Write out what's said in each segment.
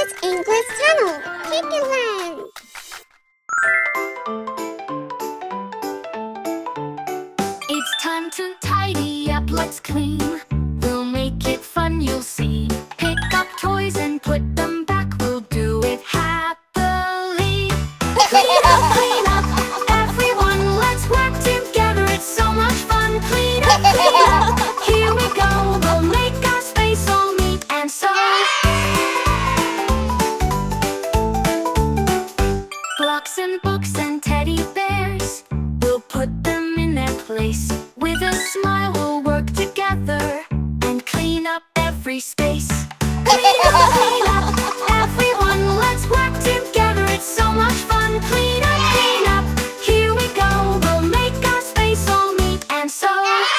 KiKiLand's English channel, KiKiLand. It's time to tidy up, let's clean. We'll make it fun, you'll see. Pick up toys and put them back, we'll do it happily. Clean up, everyone, let's work together, it's so much fun. Clean up, here we go, we'll make our space all neat and so. Blocks and books and teddy bears, we'll put them in their place. With a smile we'll work together and clean up every space. Clean up, everyone, let's work together, it's so much fun. Clean up, here we go, we'll make our space all neat and so.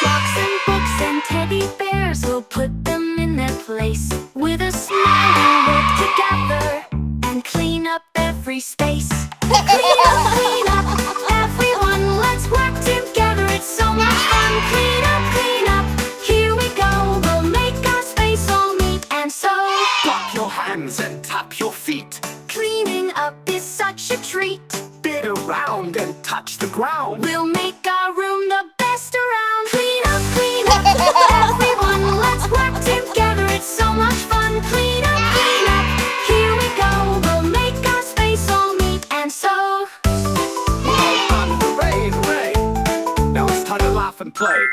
Blocks and books and teddy bears, we'll put them in their place. With a smile we'll work together and clean up every space. Clean up, everyone, let's work together, it's so much fun. Clean up, here we go, we'll make our space all neat and so. Clap your hands and tap your feet. Cleaning up is such a treat. Spin around and touch the ground. We'll make our room the best around. Clean up, everyone, let's work together, it's so much fun. Clean up, here we go, we'll make our space all neat and so. Hooray, hooray! Now it's time to laugh and play.